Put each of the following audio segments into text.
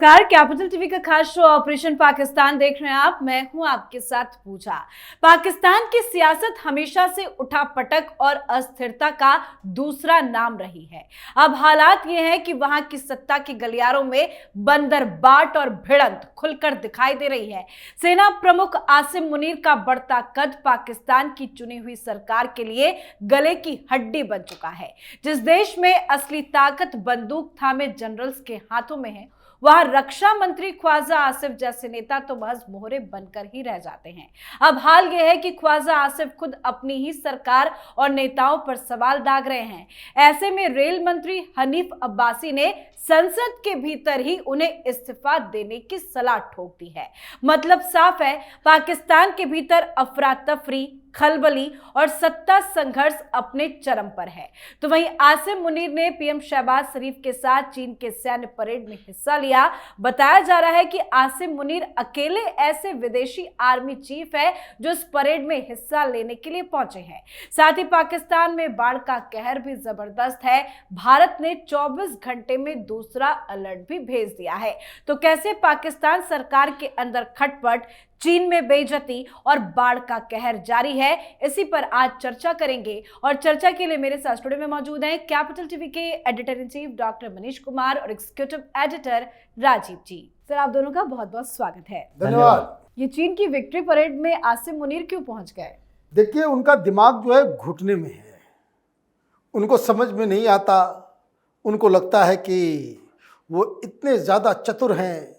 नमस्कार, capital TV का खास शो ऑपरेशन पाकिस्तान देख रहे हैं आप। मैं हूं आपके साथ पूजा। पाकिस्तान की सियासत हमेशा से उठापटक और अस्थिरता का दूसरा नाम रही है। अब हालात ये हैं कि वहां की सत्ता के गलियारों में बंदरबाट और भिड़ंत खुलकर दिखाई दे रही है। सेना प्रमुख आसिम मुनीर का बढ़ता कद पाकिस्तान की चुनी हुई सरकार के लिए गले की हड्डी बन चुका है। जिस देश में असली ताकत बंदूक थामे जनरल्स के हाथों में है, वहां रक्षा मंत्री ख्वाजा आसिफ जैसे नेता तो महज मोहरे बनकर ही रह जाते हैं। अब हाल यह है कि ख्वाजा आसिफ खुद अपनी ही सरकार और नेताओं पर सवाल दाग रहे हैं। ऐसे में रेल मंत्री हनीफ अब्बासी ने संसद के भीतर ही उन्हें इस्तीफा देने की सलाह ठोक दी है। मतलब साफ है, पाकिस्तान के भीतर अफरा तफरी, खलबली और सत्ता संघर्ष अपने चरम पर है। तो वहीं आसिम मुनीर ने पीएम शहबाज शरीफ के साथ चीन के सैन्य परेड में हिस्सा लिया। बताया जा रहा है कि आसिम मुनीर अकेले ऐसे विदेशी आर्मी चीफ है जो इस परेड में हिस्सा लेने के लिए पहुंचे हैं। साथ ही पाकिस्तान में बाढ़ का कहर भी जबरदस्त है। भारत ने 24 घंटे में दूसरा अलर्ट भी भेज दिया है। तो कैसे पाकिस्तान सरकार के अंदर खटपट, चीन में बेइज्जती और बाढ़ का कहर जारी है, इसी पर आज चर्चा करेंगे। और चर्चा के लिए मेरे साथ स्टूडियो में मौजूद हैं कैपिटल टीवी के editor in chief doctor Manish Kumar और एग्जीक्यूटिव एडिटर राजीव जी। सर, आप दोनों का बहुत बहुत स्वागत है। धन्यवाद। ये चीन की विक्ट्री परेड में आसिम मुनीर क्यों पहुंच गए? देखिए, उनका दिमाग जो है घुटने में है। उनको समझ में नहीं आता। उनको लगता है कि वो इतने ज़्यादा चतुर हैं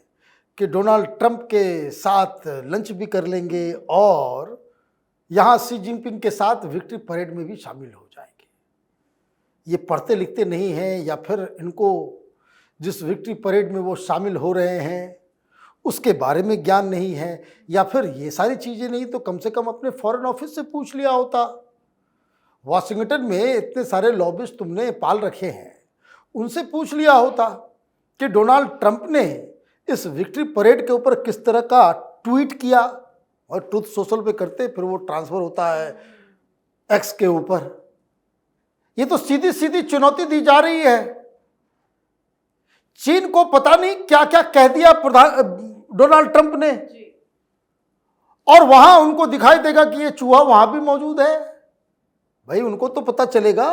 कि डोनाल्ड ट्रंप के साथ लंच भी कर लेंगे और यहाँ शी जिनपिंग के साथ विक्ट्री परेड में भी शामिल हो जाएंगे। ये पढ़ते लिखते नहीं हैं, या फिर इनको जिस विक्ट्री परेड में वो शामिल हो रहे हैं उसके बारे में ज्ञान नहीं है, या फिर ये सारी चीज़ें नहीं तो कम से कम अपने फॉरेन ऑफिस से पूछ लिया होता। वाशिंगटन में इतने सारे लॉबिस्ट तुमने पाल रखे हैं, उनसे पूछ लिया होता कि डोनाल्ड ट्रंप ने इस विक्ट्री परेड के ऊपर किस तरह का ट्वीट किया, और ट्रूथ सोशल पे करते फिर वो ट्रांसफर होता है एक्स के ऊपर। ये तो सीधी सीधी चुनौती दी जा रही है। चीन को पता नहीं क्या क्या कह दिया डोनाल्ड ट्रंप ने, और वहां उनको दिखाई देगा कि ये चूहा वहां भी मौजूद है। भाई, उनको तो पता चलेगा।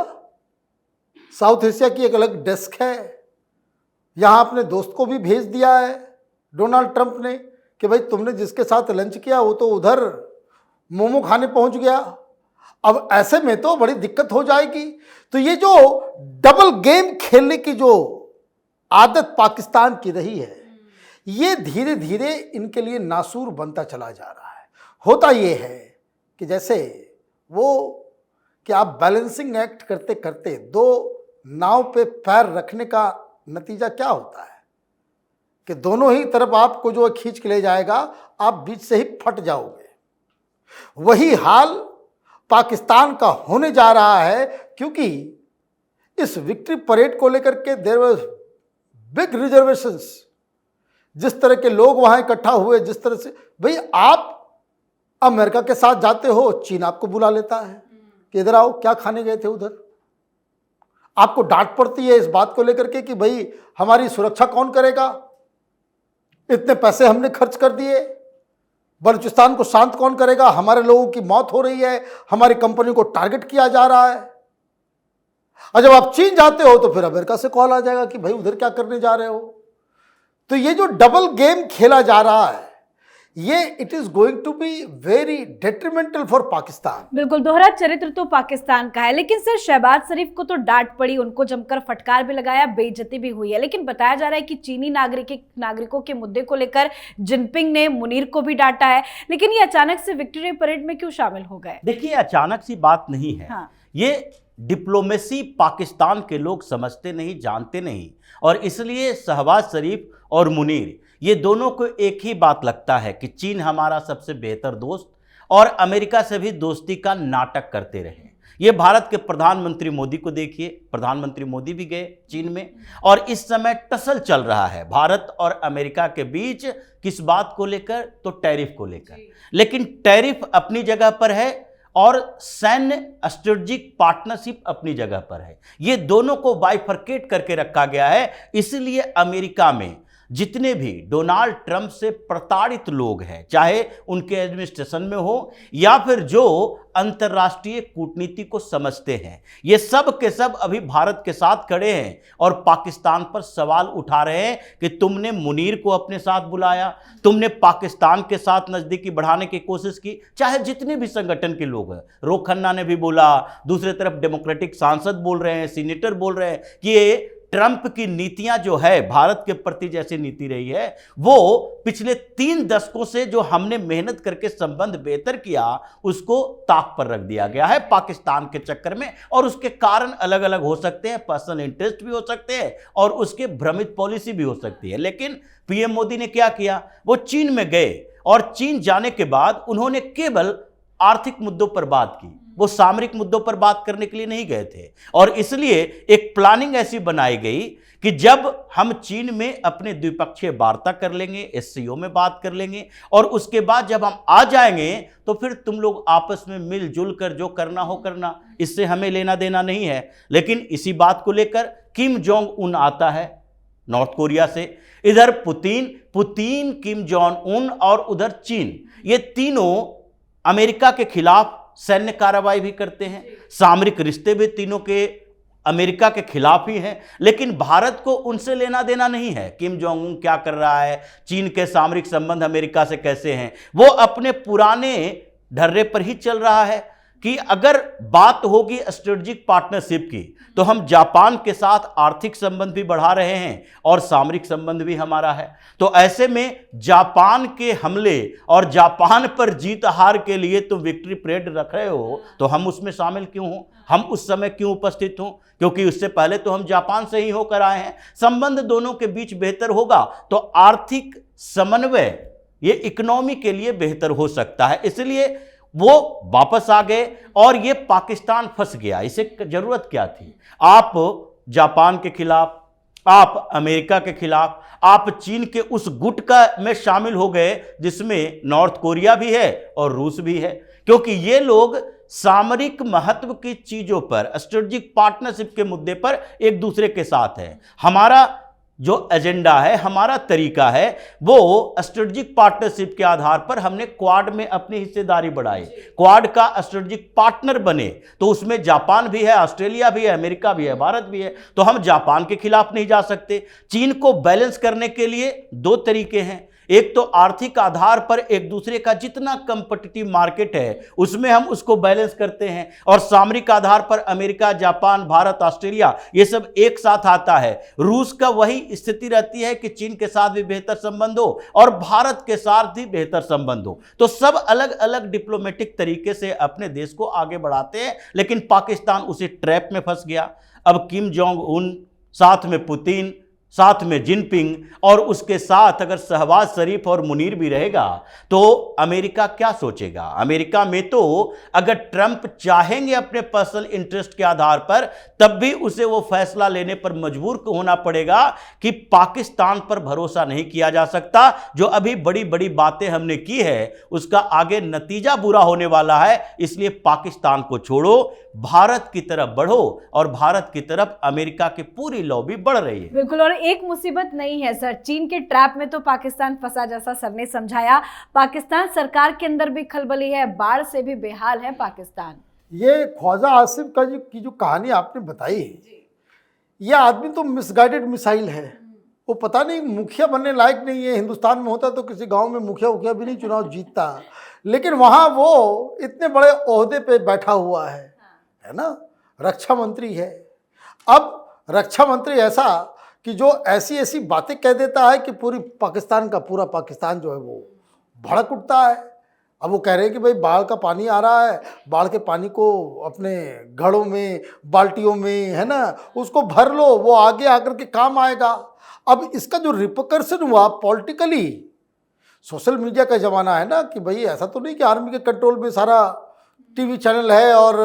साउथ एशिया की एक अलग डेस्क है। यहाँ अपने दोस्त को भी भेज दिया है डोनाल्ड ट्रंप ने कि भाई तुमने जिसके साथ लंच किया वो तो उधर मोमो खाने पहुंच गया। अब ऐसे में तो बड़ी दिक्कत हो जाएगी। तो ये जो डबल गेम खेलने की जो आदत पाकिस्तान की रही है, ये धीरे धीरे इनके लिए नासूर बनता चला जा रहा है। होता ये है कि जैसे वो कि आप बैलेंसिंग एक्ट करते करते दो नाव पे पैर रखने का नतीजा क्या होता है कि दोनों ही तरफ आपको जो खींच के ले जाएगा, आप बीच से ही फट जाओगे। वही हाल पाकिस्तान का होने जा रहा है, क्योंकि इस विक्ट्री परेड को लेकर के देयर वाज बिग रिजर्वेशंस। जिस तरह के लोग वहां इकट्ठा हुए, जिस तरह से, भाई आप अमेरिका के साथ जाते हो, चीन आपको बुला लेता है कि इधर आओ, क्या खाने गए थे उधर। आपको डांट पड़ती है इस बात को लेकर के कि भाई हमारी सुरक्षा कौन करेगा, इतने पैसे हमने खर्च कर दिए, बलूचिस्तान को शांत कौन करेगा, हमारे लोगों की मौत हो रही है, हमारी कंपनी को टारगेट किया जा रहा है। और जब आप चीन जाते हो तो फिर अमेरिका से कॉल आ जाएगा कि भाई उधर क्या करने जा रहे हो। तो ये जो डबल गेम खेला जा रहा है, ये it is going to be very detrimental for Pakistan. बिल्कुल, दोहरा चरित्र तो पाकिस्तान का है। लेकिन सर, शहबाज शरीफ को तो डांट पड़ी, उनको जमकर फटकार भी लगाया, बेइज्जती भी हुई है। लेकिन बताया जा रहा है कि चीनी नागरिकों के मुद्दे को लेकर जिनपिंग ने मुनीर को भी डांटा है। लेकिन ये अचानक से विक्ट्री परेड में क्यों शामिल हो गए? देखिए, अचानक सी बात नहीं है। हाँ। ये डिप्लोमेसी पाकिस्तान के लोग समझते नहीं, जानते नहीं, और इसलिए शहबाज शरीफ और मुनीर, ये दोनों को एक ही बात लगता है कि चीन हमारा सबसे बेहतर दोस्त, और अमेरिका से भी दोस्ती का नाटक करते रहे। ये भारत के प्रधानमंत्री मोदी को देखिए, प्रधानमंत्री मोदी भी गए चीन में, और इस समय टसल चल रहा है भारत और अमेरिका के बीच। किस बात को लेकर? तो टैरिफ को लेकर। लेकिन टैरिफ अपनी जगह पर है और सैन्य स्ट्रेटेजिक पार्टनरशिप अपनी जगह पर है। ये दोनों को बाइफरकेट करके रखा गया है। इसलिए अमेरिका में जितने भी डोनाल्ड ट्रंप से प्रताड़ित लोग हैं, चाहे उनके एडमिनिस्ट्रेशन में हो या फिर जो अंतर्राष्ट्रीय कूटनीति को समझते हैं, ये सब के सब अभी भारत के साथ खड़े हैं और पाकिस्तान पर सवाल उठा रहे हैं कि तुमने मुनीर को अपने साथ बुलाया, तुमने पाकिस्तान के साथ नजदीकी बढ़ाने की कोशिश की। चाहे जितने भी संगठन के लोग हैं, रोक खन्ना ने भी बोला, दूसरी तरफ डेमोक्रेटिक सांसद बोल रहे हैं, सीनेटर बोल रहे हैं कि ये ट्रंप की नीतियां जो है भारत के प्रति जैसी नीति रही है, वो पिछले 3 दशकों से जो हमने मेहनत करके संबंध बेहतर किया उसको ताक पर रख दिया गया है पाकिस्तान के चक्कर में। और उसके कारण अलग अलग हो सकते हैं, पर्सनल इंटरेस्ट भी हो सकते हैं और उसके भ्रमित पॉलिसी भी हो सकती है। लेकिन पीएम मोदी ने क्या किया, वो चीन में गए और चीन जाने के बाद उन्होंने केवल आर्थिक मुद्दों पर बात की, वो सामरिक मुद्दों पर बात करने के लिए नहीं गए थे। और इसलिए एक प्लानिंग ऐसी बनाई गई कि जब हम चीन में अपने द्विपक्षीय वार्ता कर लेंगे, एससीओ में बात कर लेंगे और उसके बाद जब हम आ जाएंगे तो फिर तुम लोग आपस में मिलजुल कर जो करना हो करना, इससे हमें लेना देना नहीं है। लेकिन इसी बात को लेकर किम जोंग उन आता है नॉर्थ कोरिया से, इधर पुतिन, किम जोंग उन और उधर चीन, ये तीनों अमेरिका के खिलाफ सैन्य कार्रवाई भी करते हैं, सामरिक रिश्ते भी तीनों के अमेरिका के खिलाफ ही हैं। लेकिन भारत को उनसे लेना देना नहीं है, किम जोंग उन क्या कर रहा है, चीन के सामरिक संबंध अमेरिका से कैसे हैं, वो अपने पुराने ढर्रे पर ही चल रहा है कि अगर बात होगी स्ट्रेटेजिक पार्टनरशिप की तो हम जापान के साथ आर्थिक संबंध भी बढ़ा रहे हैं और सामरिक संबंध भी हमारा है। तो ऐसे में जापान के हमले और जापान पर जीत हार के लिए तुम विक्ट्री परेड रख रहे हो, तो हम उसमें शामिल क्यों हो, हम उस समय क्यों उपस्थित हों, क्योंकि उससे पहले तो हम जापान से ही होकर आए हैं। संबंध दोनों के बीच बेहतर होगा तो आर्थिक समन्वय ये इकोनॉमी के लिए बेहतर हो सकता है। इसलिए वो वापस आ गए और ये पाकिस्तान फंस गया। इसे जरूरत क्या थी? आप जापान के खिलाफ, आप अमेरिका के खिलाफ, आप चीन के उस गुट का में शामिल हो गए जिसमें नॉर्थ कोरिया भी है और रूस भी है, क्योंकि ये लोग सामरिक महत्व की चीजों पर, स्ट्रेटेजिक पार्टनरशिप के मुद्दे पर एक दूसरे के साथ है। हमारा जो एजेंडा है, हमारा तरीका है, वो स्ट्रेटेजिक पार्टनरशिप के आधार पर हमने क्वाड में अपनी हिस्सेदारी बढ़ाई, क्वाड का स्ट्रेटेजिक पार्टनर बने। तो उसमें जापान भी है, ऑस्ट्रेलिया भी है, अमेरिका भी है, भारत भी है। तो हम जापान के खिलाफ नहीं जा सकते। चीन को बैलेंस करने के लिए 2 तरीके हैं, एक तो आर्थिक आधार पर एक दूसरे का जितना कंपिटिटिव मार्केट है उसमें हम उसको बैलेंस करते हैं, और सामरिक आधार पर अमेरिका, जापान, भारत, ऑस्ट्रेलिया ये सब एक साथ आता है। रूस का वही स्थिति रहती है कि चीन के साथ भी बेहतर संबंध हो और भारत के साथ भी बेहतर संबंध हो। तो सब अलग अलग डिप्लोमेटिक तरीके से अपने देश को आगे बढ़ाते हैं, लेकिन पाकिस्तान उसी ट्रैप में फंस गया। अब किम जोंग उन, साथ में पुतिन, साथ में जिनपिंग, और उसके साथ अगर शहबाज शरीफ और मुनीर भी रहेगा तो अमेरिका क्या सोचेगा? अमेरिका में तो अगर ट्रंप चाहेंगे अपने पर्सनल इंटरेस्ट के आधार पर, तब भी उसे वो फैसला लेने पर मजबूर होना पड़ेगा कि पाकिस्तान पर भरोसा नहीं किया जा सकता। जो अभी बड़ी बड़ी बातें हमने की है उसका आगे नतीजा बुरा होने वाला है। इसलिए पाकिस्तान को छोड़ो, भारत की तरफ बढ़ो, और भारत की तरफ अमेरिका की पूरी लॉबी बढ़ रही है। बिल्कुल, और एक मुसीबत नहीं है सर, चीन के ट्रैप में तो पाकिस्तान फंसा, जैसा सर ने समझाया। पाकिस्तान सरकार के अंदर भी खलबली है, बाढ़ से भी बेहाल है पाकिस्तान। ये ख्वाजा आसिफ का की जो कहानी आपने बताई, ये आदमी तो मिसगाइडेड मिसाइल है। वो पता नहीं मुखिया बनने लायक नहीं है। हिंदुस्तान में होता तो किसी गांव में मुखिया भी नहीं चुनाव जीतता, लेकिन वहाँ वो इतने बड़े ओहदे पे बैठा हुआ है ना, रक्षा मंत्री है। अब रक्षा मंत्री ऐसा कि जो ऐसी ऐसी बातें कह देता है कि पूरी पाकिस्तान का पूरा पाकिस्तान जो है वो भड़क उठता है। अब वो कह रहे हैं कि भाई बाढ़ का पानी आ रहा है, बाढ़ के पानी को अपने घड़ों में, बाल्टियों में, है ना, उसको भर लो, वो आगे आकर के काम आएगा। अब इसका जो रिपरकर्शन हुआ पॉलिटिकली, सोशल मीडिया का ज़माना है ना, कि भाई ऐसा तो नहीं कि आर्मी के कंट्रोल में सारा टीवी चैनल है और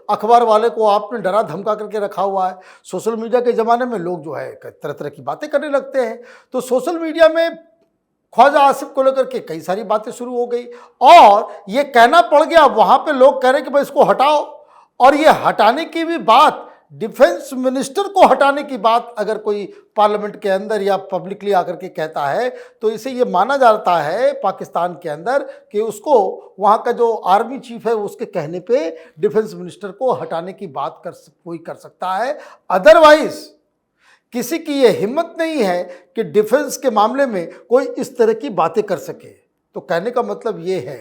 अखबार वाले को आपने डरा धमका करके रखा हुआ है। सोशल मीडिया के ज़माने में लोग जो है तरह तरह की बातें करने लगते हैं। तो सोशल मीडिया में ख्वाजा आसिफ को लेकर के कई सारी बातें शुरू हो गई और ये कहना पड़ गया, वहाँ पे लोग कह रहे हैं कि भाई इसको हटाओ, और ये हटाने की भी बात डिफेंस मिनिस्टर को हटाने की बात अगर कोई पार्लियामेंट के अंदर या पब्लिकली आकर के कहता है तो इसे ये माना जाता है पाकिस्तान के अंदर कि उसको वहाँ का जो आर्मी चीफ है उसके कहने पे डिफेंस मिनिस्टर को हटाने की बात कोई कर सकता है। अदरवाइज किसी की ये हिम्मत नहीं है कि डिफेंस के मामले में कोई इस तरह की बातें कर सके। तो कहने का मतलब ये है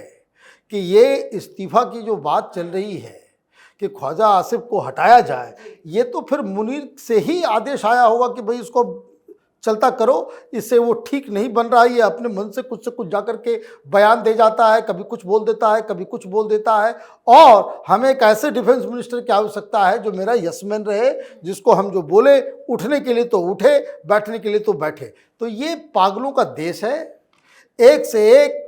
कि ये इस्तीफा की जो बात चल रही है कि ख्वाजा आसिफ को हटाया जाए, ये तो फिर मुनीर से ही आदेश आया होगा कि भाई इसको चलता करो, इससे वो ठीक नहीं बन रहा है। ये अपने मन से कुछ जाकर के बयान दे जाता है, कभी कुछ बोल देता है, कभी कुछ बोल देता है। और हमें एक ऐसे डिफेंस मिनिस्टर की आवश्यकता है जो मेरा यसमैन रहे, जिसको हम जो बोले उठने के लिए तो उठे, बैठने के लिए तो बैठे। तो ये पागलों का देश है। एक से एक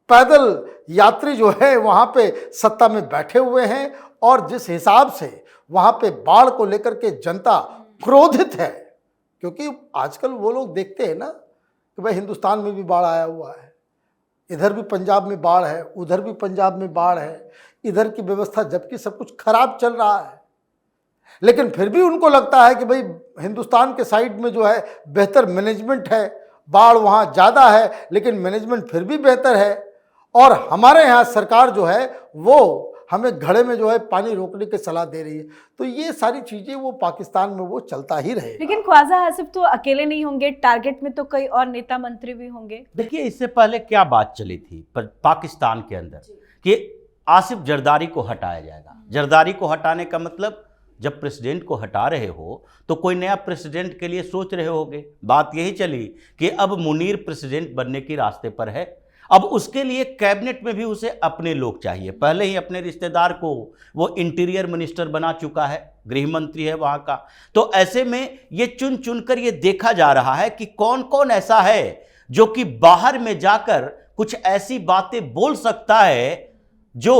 पैदल यात्री जो है वहाँ पे सत्ता में बैठे हुए हैं और जिस हिसाब से वहाँ पे बाढ़ को लेकर के जनता क्रोधित है, क्योंकि आजकल वो लोग देखते हैं ना कि भाई हिंदुस्तान में भी बाढ़ आया हुआ है, इधर भी पंजाब में बाढ़ है, उधर भी पंजाब में बाढ़ है, इधर की व्यवस्था जबकि सब कुछ खराब चल रहा है, लेकिन फिर भी उनको लगता है कि भाई हिंदुस्तान के साइड में जो है बेहतर मैनेजमेंट है, बाढ़ वहाँ ज़्यादा है लेकिन मैनेजमेंट फिर भी बेहतर है। और हमारे यहाँ सरकार जो है वो हमें घड़े में जो है पानी रोकने की सलाह दे रही है। तो ये सारी चीज़ें वो पाकिस्तान में वो चलता ही रहे। लेकिन ख्वाजा आसिफ तो अकेले नहीं होंगे, टारगेट में तो कई और नेता मंत्री भी होंगे। देखिए, इससे पहले क्या बात चली थी पाकिस्तान के अंदर कि आसिफ जरदारी को हटाया जाएगा। जरदारी को हटाने का मतलब जब प्रेसिडेंट को हटा रहे हो तो कोई नया प्रेसिडेंट के लिए सोच रहे होगे। बात यही चली कि अब मुनीर प्रेसिडेंट बनने की रास्ते पर है। अब उसके लिए कैबिनेट में भी उसे अपने लोग चाहिए। पहले ही अपने रिश्तेदार को वो इंटीरियर मिनिस्टर बना चुका है, गृह मंत्री है वहाँ का। तो ऐसे में ये चुन चुनकर ये देखा जा रहा है कि कौन कौन ऐसा है जो कि बाहर में जाकर कुछ ऐसी बातें बोल सकता है जो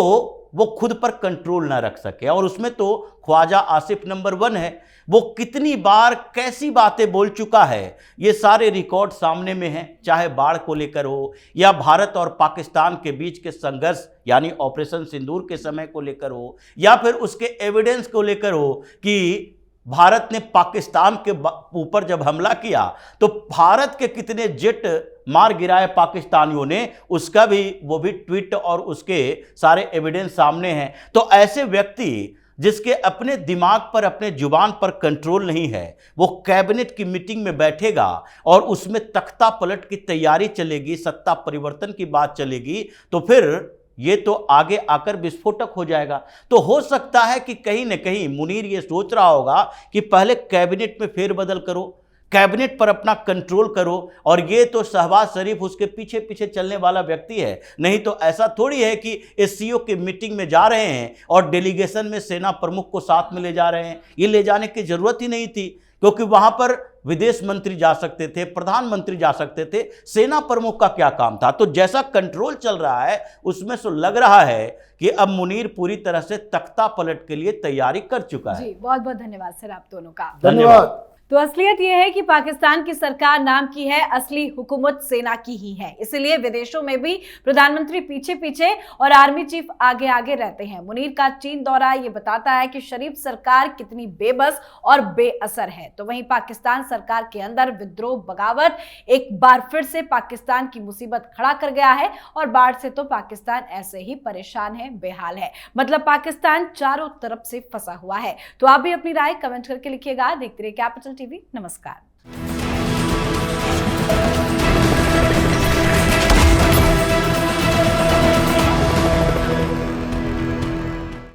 वो खुद पर कंट्रोल ना रख सके। और उसमें तो ख्वाजा आसिफ नंबर 1 है। वो कितनी बार कैसी बातें बोल चुका है, ये सारे रिकॉर्ड सामने में हैं। चाहे बाढ़ को लेकर हो या भारत और पाकिस्तान के बीच के संघर्ष यानी ऑपरेशन सिंदूर के समय को लेकर हो या फिर उसके एविडेंस को लेकर हो कि भारत ने पाकिस्तान के ऊपर जब हमला किया तो भारत के कितने जेट मार गिराए पाकिस्तानियों ने, उसका भी वो भी ट्वीट और उसके सारे एविडेंस सामने हैं। तो ऐसे व्यक्ति जिसके अपने दिमाग पर, अपने जुबान पर कंट्रोल नहीं है, वो कैबिनेट की मीटिंग में बैठेगा और उसमें तख्ता पलट की तैयारी चलेगी, सत्ता परिवर्तन की बात चलेगी, तो फिर ये तो आगे आकर विस्फोटक हो जाएगा। तो हो सकता है कि कहीं न कहीं मुनीर ये सोच रहा होगा कि पहले कैबिनेट में फेरबदल करो, कैबिनेट पर अपना कंट्रोल करो। और ये तो शहबाज शरीफ उसके पीछे पीछे चलने वाला व्यक्ति है। नहीं तो ऐसा थोड़ी है कि एससीओ की मीटिंग में जा रहे हैं और डेलीगेशन में सेना प्रमुख को साथ में ले जा रहे हैं। ये ले जाने की जरूरत ही नहीं थी, क्योंकि वहां पर विदेश मंत्री जा सकते थे, प्रधानमंत्री जा सकते थे, सेना प्रमुख का क्या काम था। तो जैसा कंट्रोल चल रहा है उसमें से लग रहा है कि अब मुनीर पूरी तरह से तख्ता पलट के लिए तैयारी कर चुका है। जी, बहुत बहुत धन्यवाद सर आप दोनों का। धन्यवाद। तो असलियत यह है कि पाकिस्तान की सरकार नाम की है, असली हुकूमत सेना की ही है। इसलिए विदेशों में भी प्रधानमंत्री पीछे पीछे और आर्मी चीफ आगे आगे रहते हैं। मुनीर का चीन दौरा ये बताता है कि शरीफ सरकार कितनी बेबस और बेअसर है। तो वहीं पाकिस्तान सरकार के अंदर विद्रोह, बगावत एक बार फिर से पाकिस्तान की मुसीबत खड़ा कर गया है। और बाढ़ से तो पाकिस्तान ऐसे ही परेशान है, बेहाल है। मतलब पाकिस्तान चारों तरफ से फंसा हुआ है। तो आप भी अपनी राय कमेंट करके लिखिएगा। देखते रहिए कैपिटल टीवी। नमस्कार।